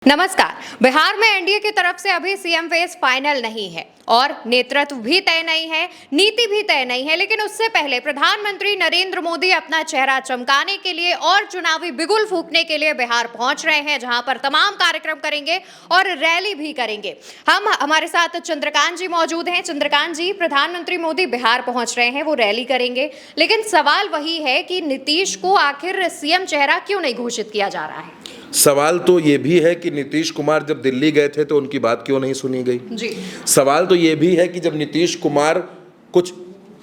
नमस्कार। बिहार में एनडीए की तरफ से अभी सीएम फेस फाइनल नहीं है और नेतृत्व भी तय नहीं है, नीति भी तय नहीं है, लेकिन उससे पहले प्रधानमंत्री नरेंद्र मोदी अपना चेहरा चमकाने के लिए और चुनावी बिगुल फूंकने के लिए बिहार पहुंच रहे हैं, जहां पर तमाम कार्यक्रम करेंगे और रैली भी करेंगे। हमारे साथ चंद्रकांत जी मौजूद हैं। चंद्रकांत जी, प्रधानमंत्री मोदी बिहार पहुंच रहे हैं, वो रैली करेंगे, लेकिन सवाल वही है कि नीतीश को आखिर सीएम चेहरा क्यों नहीं घोषित किया जा रहा है? सवाल तो ये भी है कि नीतीश कुमार जब दिल्ली गए थे तो उनकी बात क्यों नहीं सुनी गई। जी। सवाल तो ये भी है कि जब नीतीश कुमार कुछ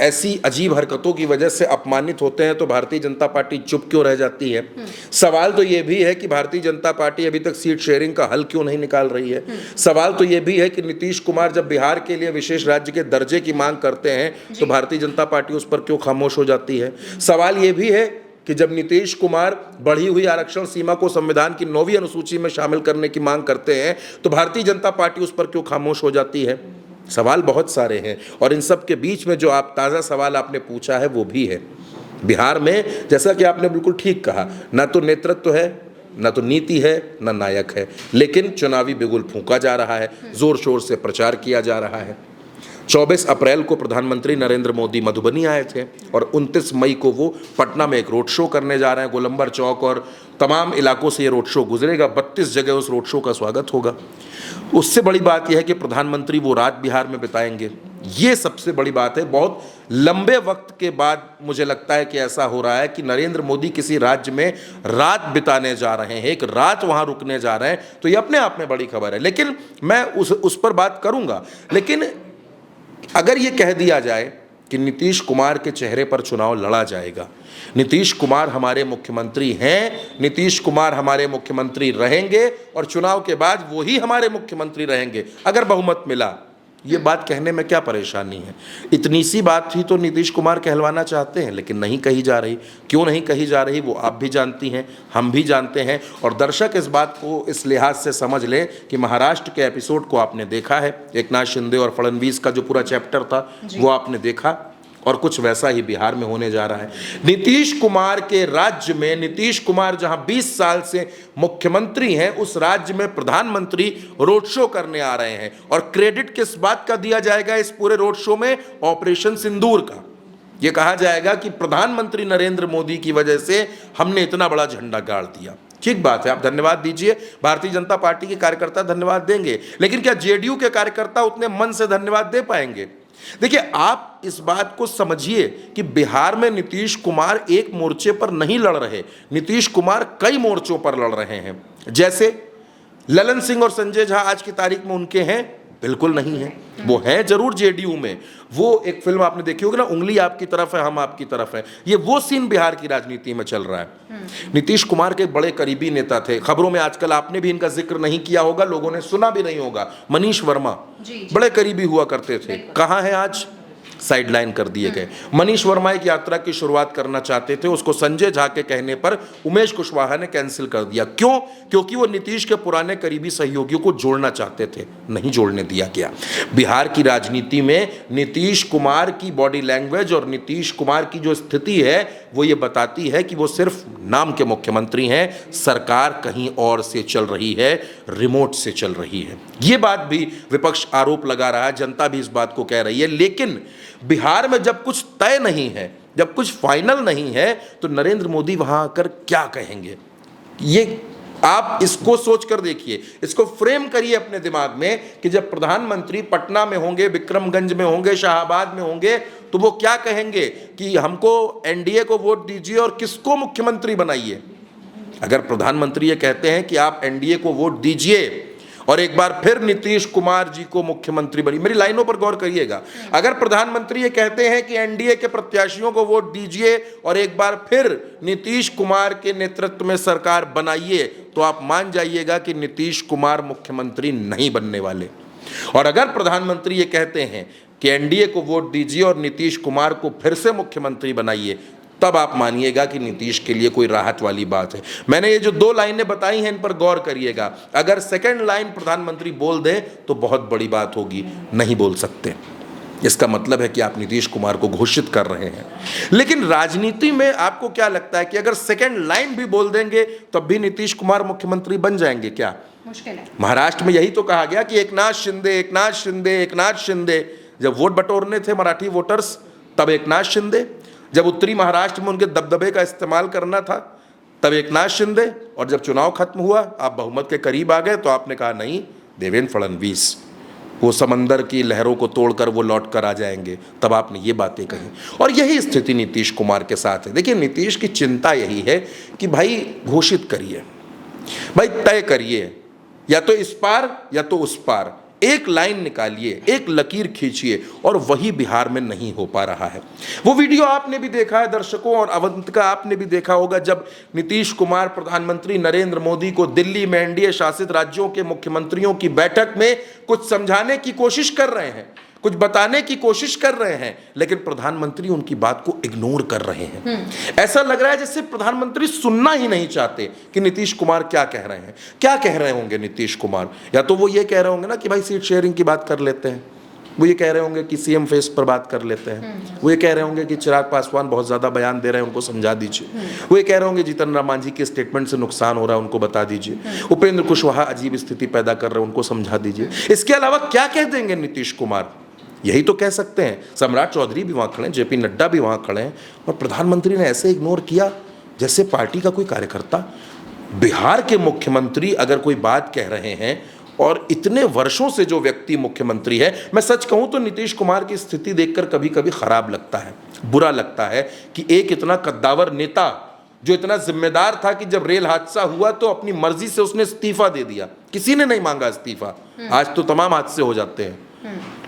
ऐसी अजीब हरकतों की वजह से अपमानित होते हैं तो भारतीय जनता पार्टी चुप क्यों रह जाती है। सवाल तो ये भी है कि भारतीय जनता पार्टी अभी तक सीट शेयरिंग का हल क्यों नहीं निकाल रही है। सवाल तो ये भी है कि नीतीश कुमार जब बिहार के लिए विशेष राज्य के दर्जे की मांग करते हैं तो भारतीय जनता पार्टी उस पर क्यों खामोश हो जाती है। सवाल ये भी है कि जब नीतीश कुमार बढ़ी हुई आरक्षण सीमा को संविधान की 9वीं अनुसूची में शामिल करने की मांग करते हैं तो भारतीय जनता पार्टी उस पर क्यों खामोश हो जाती है। सवाल बहुत सारे हैं और इन सब के बीच में जो आप ताज़ा सवाल आपने पूछा है वो भी है। बिहार में जैसा कि आपने बिल्कुल ठीक कहा, ना तो नेतृत्व है, ना तो नीति है, ना नायक है, लेकिन चुनावी बिगुल फूंका जा रहा है, जोर शोर से प्रचार किया जा रहा है। 24 अप्रैल को प्रधानमंत्री नरेंद्र मोदी मधुबनी आए थे और 29 मई को वो पटना में एक रोड शो करने जा रहे हैं। गोलंबर चौक और तमाम इलाकों से ये रोड शो गुजरेगा। 32 जगह उस रोड शो का स्वागत होगा। उससे बड़ी बात यह है कि प्रधानमंत्री वो रात बिहार में बिताएंगे। ये सबसे बड़ी बात है। बहुत लंबे वक्त के बाद मुझे लगता है कि ऐसा हो रहा है कि नरेंद्र मोदी किसी राज्य में रात बिताने जा रहे हैं, एक रात वहाँ रुकने जा रहे हैं, तो ये अपने आप में बड़ी खबर है। लेकिन मैं उस पर बात करूँगा। लेकिन अगर ये कह दिया जाए कि नीतीश कुमार के चेहरे पर चुनाव लड़ा जाएगा, नीतीश कुमार हमारे मुख्यमंत्री हैं, नीतीश कुमार हमारे मुख्यमंत्री रहेंगे और चुनाव के बाद वो ही हमारे मुख्यमंत्री रहेंगे अगर बहुमत मिला, ये बात कहने में क्या परेशानी है। इतनी सी बात ही तो नीतीश कुमार कहलवाना चाहते हैं, लेकिन नहीं कही जा रही। क्यों नहीं कही जा रही वो आप भी जानती हैं, हम भी जानते हैं और दर्शक इस बात को इस लिहाज से समझ लें कि महाराष्ट्र के एपिसोड को आपने देखा है, एकनाथ शिंदे और फडणवीस का जो पूरा चैप्टर था वो आपने देखा और कुछ वैसा ही बिहार में होने जा रहा है। नीतीश कुमार के राज्य में, नीतीश कुमार जहां 20 साल से मुख्यमंत्री हैं, उस राज्य में प्रधानमंत्री रोड शो करने आ रहे हैं और क्रेडिट किस बात का दिया जाएगा इस पूरे रोड शो में? ऑपरेशन सिंदूर का। यह कहा जाएगा कि प्रधानमंत्री नरेंद्र मोदी की वजह से हमने इतना बड़ा झंडा गाड़ दिया। ठीक बात है, आप धन्यवाद दीजिए, भारतीय जनता पार्टी के कार्यकर्ता धन्यवाद देंगे, लेकिन क्या जेडीयू के कार्यकर्ता उतने मन से धन्यवाद दे पाएंगे? देखिए, आप इस बात को समझिए कि बिहार में नीतीश कुमार एक मोर्चे पर नहीं लड़ रहे, नीतीश कुमार कई मोर्चों पर लड़ रहे हैं। जैसे ललन सिंह और संजय झा आज की तारीख में उनके हैं? बिल्कुल नहीं है। वो हैं जरूर जेडीयू में। वो एक फिल्म आपने देखी होगी ना, उंगली आपकी तरफ है हम आपकी तरफ है, ये वो सीन बिहार की राजनीति में चल रहा है। नीतीश कुमार के बड़े करीबी नेता थे, खबरों में आजकल आपने भी इनका जिक्र नहीं किया होगा, लोगों ने सुना भी नहीं होगा, मनीष वर्मा बड़े करीबी हुआ करते थे। कहाँ हैं आज? साइडलाइन कर दिए गए। मनीष वर्मा एक यात्रा की शुरुआत करना चाहते थे, उसको संजय झा के कहने पर उमेश कुशवाहा ने कैंसिल कर दिया। क्यों? क्योंकि वो नीतीश के पुराने करीबी सहयोगियों को जोड़ना चाहते थे, नहीं जोड़ने दिया गया। बिहार की राजनीति में नीतीश कुमार की बॉडी लैंग्वेज और नीतीश कुमार की जो स्थिति है वो ये बताती है कि वो सिर्फ नाम के मुख्यमंत्री हैं, सरकार कहीं और से चल रही है, रिमोट से चल रही है। ये बात भी विपक्ष आरोप लगा रहा है, जनता भी इस बात को कह रही है। लेकिन बिहार में जब कुछ तय नहीं है, जब कुछ फाइनल नहीं है, तो नरेंद्र मोदी वहां आकर क्या कहेंगे? ये आप इसको सोच कर देखिए, इसको फ्रेम करिए अपने दिमाग में कि जब प्रधानमंत्री पटना में होंगे, विक्रमगंज में होंगे, शाहबाद में होंगे, तो वो क्या कहेंगे कि हमको एनडीए को वोट दीजिए और किसको मुख्यमंत्री बनाइए। अगर प्रधानमंत्री ये कहते हैं कि आप एनडीए को वोट दीजिए और एक बार फिर नीतीश कुमार जी को मुख्यमंत्री बनी, मेरी लाइनों पर गौर करिएगा, अगर प्रधानमंत्री ये कहते हैं कि एनडीए के प्रत्याशियों को वोट दीजिए और एक बार फिर नीतीश कुमार के नेतृत्व में सरकार बनाइए, तो आप मान जाइएगा कि नीतीश कुमार मुख्यमंत्री नहीं बनने वाले। और अगर प्रधानमंत्री ये कहते हैं कि एनडीए को वोट दीजिए और नीतीश कुमार को फिर से मुख्यमंत्री बनाइए, तब आप मानिएगा कि नीतीश के लिए कोई राहत वाली बात है। मैंने ये जो 2 लाइनें बताई हैं इन पर गौर करिएगा। अगर सेकंड लाइन प्रधानमंत्री बोल दें तो बहुत बड़ी बात होगी, नहीं बोल सकते। इसका मतलब है कि आप नीतीश कुमार को घोषित कर रहे हैं। लेकिन राजनीति में आपको क्या लगता है कि अगर सेकंड लाइन भी बोल देंगे तब भी नीतीश कुमार मुख्यमंत्री बन जाएंगे क्या? मुश्किल है। महाराष्ट्र में यही तो कहा गया कि एकनाथ शिंदे, एकनाथ शिंदे, एकनाथ शिंदे। जब वोट बटोरने थे मराठी वोटर्स तब एकनाथ शिंदे, जब उत्तरी महाराष्ट्र में उनके दबदबे का इस्तेमाल करना था तब एकनाथ शिंदे, और जब चुनाव खत्म हुआ आप बहुमत के करीब आ गए तो आपने कहा नहीं, देवेंद्र फडणवीस, वो समंदर की लहरों को तोड़कर वो लौट कर आ जाएंगे, तब आपने ये बातें कही। और यही स्थिति नीतीश कुमार के साथ है। देखिए, नीतीश की चिंता यही है कि भाई घोषित करिए, भाई तय करिए, या तो इस पार या तो उस पार, एक लाइन निकालिए, एक लकीर खींचिए, और वही बिहार में नहीं हो पा रहा है। वो वीडियो आपने भी देखा है दर्शकों, और अवंतिका आपने भी देखा होगा, जब नीतीश कुमार प्रधानमंत्री नरेंद्र मोदी को दिल्ली में एनडीए शासित राज्यों के मुख्यमंत्रियों की बैठक में कुछ समझाने की कोशिश कर रहे हैं, कुछ बताने की कोशिश कर रहे हैं, लेकिन प्रधानमंत्री उनकी बात को इग्नोर कर रहे हैं। ऐसा लग रहा है जैसे प्रधानमंत्री सुनना ही नहीं चाहते कि नीतीश कुमार क्या कह रहे हैं। क्या कह रहे होंगे नीतीश कुमार? या तो वो ये कह रहे होंगे ना कि भाई सीट शेयरिंग की बात कर लेते हैं, वो ये कह रहे होंगे कि सीएम फेस पर बात कर लेते हैं, वो ये कह रहे होंगे कि चिराग पासवान बहुत ज्यादा बयान दे रहे हैं, उनको समझा दीजिए, वो ये कह रहे होंगे जीतन राम मांझी के स्टेटमेंट से नुकसान हो रहा है, उनको बता दीजिए, उपेंद्र कुशवाहा अजीब स्थिति पैदा कर रहे हैं, उनको समझा दीजिए। इसके अलावा क्या कह देंगे नीतीश कुमार? यही तो कह सकते हैं। सम्राट चौधरी भी वहाँ खड़े हैं, जेपी नड्डा भी वहाँ खड़े हैं, और प्रधानमंत्री ने ऐसे इग्नोर किया जैसे पार्टी का कोई कार्यकर्ता। बिहार के मुख्यमंत्री अगर कोई बात कह रहे हैं, और इतने वर्षों से जो व्यक्ति मुख्यमंत्री है, मैं सच कहूँ तो नीतीश कुमार की स्थिति देखकर कभी कभी खराब लगता है, बुरा लगता है कि एक इतना कद्दावर नेता जो इतना जिम्मेदार था कि जब रेल हादसा हुआ तो अपनी मर्जी से उसने इस्तीफा दे दिया, किसी ने नहीं मांगा इस्तीफा। आज तो तमाम हादसे हो जाते हैं,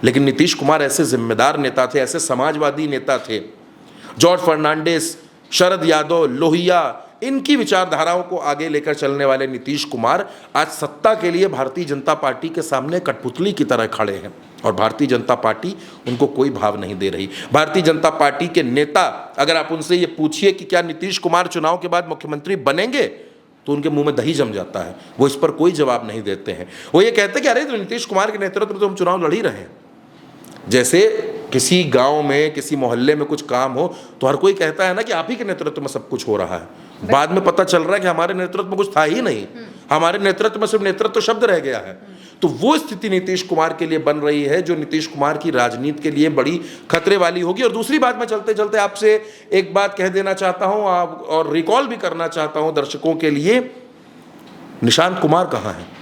लेकिन नीतीश कुमार ऐसे जिम्मेदार नेता थे, ऐसे समाजवादी नेता थे। जॉर्ज फर्नांडिस, शरद यादव, लोहिया, इनकी विचारधाराओं को आगे लेकर चलने वाले नीतीश कुमार आज सत्ता के लिए भारतीय जनता पार्टी के सामने कठपुतली की तरह खड़े हैं, और भारतीय जनता पार्टी उनको कोई भाव नहीं दे रही। भारतीय जनता पार्टी के नेता, अगर आप उनसे ये पूछिए कि क्या नीतीश कुमार चुनाव के बाद मुख्यमंत्री बनेंगे, तो उनके मुंह में दही जम जाता है। वो इस पर कोई जवाब नहीं देते हैं। वो ये कहते हैं कि अरे तो नीतीश कुमार के नेतृत्व में तो हम चुनाव लड़ ही रहे हैं। जैसे किसी गांव में, किसी मोहल्ले में कुछ काम हो तो हर कोई कहता है ना कि आप ही के नेतृत्व में सब कुछ हो रहा है। बाद में पता चल रहा है कि हमारे नेतृत्व में कुछ था ही नहीं, हमारे नेतृत्व में सिर्फ नेतृत्व शब्द रह गया है। तो वो स्थिति नीतीश कुमार के लिए बन रही है, जो नीतीश कुमार की राजनीति के लिए बड़ी खतरे वाली होगी। और दूसरी बात, मैं चलते चलते आपसे एक बात कह देना चाहता हूं, और रिकॉल भी करना चाहता हूं दर्शकों के लिए। निशांत कुमार कहाँ है?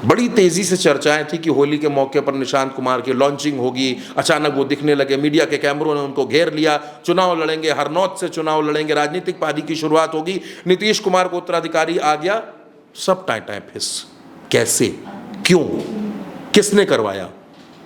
बड़ी तेजी से चर्चाएं थी कि होली के मौके पर निशांत कुमार की लॉन्चिंग होगी, अचानक वो दिखने लगे, मीडिया के कैमरों ने उनको घेर लिया, चुनाव लड़ेंगे, हरनौत से चुनाव लड़ेंगे, राजनीतिक पारी की शुरुआत होगी, नीतीश कुमार को उत्तराधिकारी आ गया, सब टाइम फिस। कैसे, क्यों, किसने करवाया,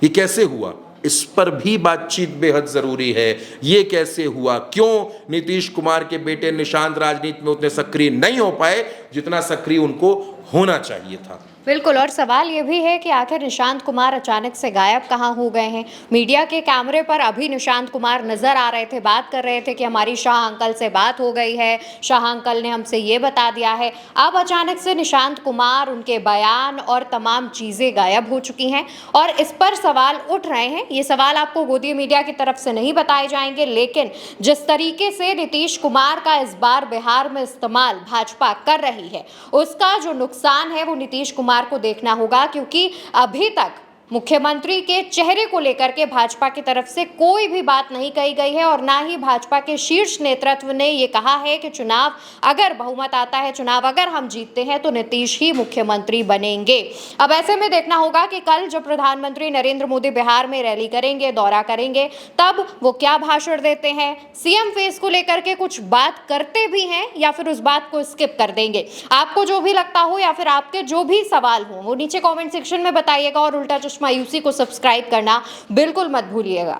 ये कैसे हुआ, इस पर भी बातचीत बेहद जरूरी है। ये कैसे हुआ, क्यों नीतीश कुमार के बेटे निशांत राजनीति में उतने सक्रिय नहीं हो पाए जितना सक्रिय उनको होना चाहिए था। बिल्कुल, और सवाल ये भी है कि आखिर निशांत कुमार अचानक से गायब कहाँ हो गए हैं। मीडिया के कैमरे पर अभी निशांत कुमार नजर आ रहे थे, बात कर रहे थे कि हमारी शाह अंकल से बात हो गई है, शाह अंकल ने हमसे ये बता दिया है। अब अचानक से निशांत कुमार, उनके बयान और तमाम चीज़ें गायब हो चुकी हैं, और इस पर सवाल उठ रहे हैं। ये सवाल आपको गोदी मीडिया की तरफ से नहीं बताए जाएंगे, लेकिन जिस तरीके से नीतीश कुमार का इस बार बिहार में इस्तेमाल भाजपा कर रही है, उसका जो नुकसान है वो नीतीश कुमार को देखना होगा, क्योंकि अभी तक मुख्यमंत्री के चेहरे को लेकर के भाजपा की तरफ से कोई भी बात नहीं कही गई है, और ना ही भाजपा के शीर्ष नेतृत्व ने ये कहा है कि चुनाव अगर बहुमत आता है, चुनाव अगर हम जीतते हैं तो नीतीश ही मुख्यमंत्री बनेंगे। अब ऐसे में देखना होगा कि कल जब प्रधानमंत्री नरेंद्र मोदी बिहार में रैली करेंगे, दौरा करेंगे, तब वो क्या भाषण देते हैं, सीएम फेस को लेकर के कुछ बात करते भी हैं या फिर उस बात को स्किप कर देंगे। आपको जो भी लगता हो या फिर आपके जो भी सवाल हो वो नीचे कॉमेंट सेक्शन में बताइएगा, और उल्टा चश्मा यूसी को सब्सक्राइब करना बिल्कुल मत भूलिएगा।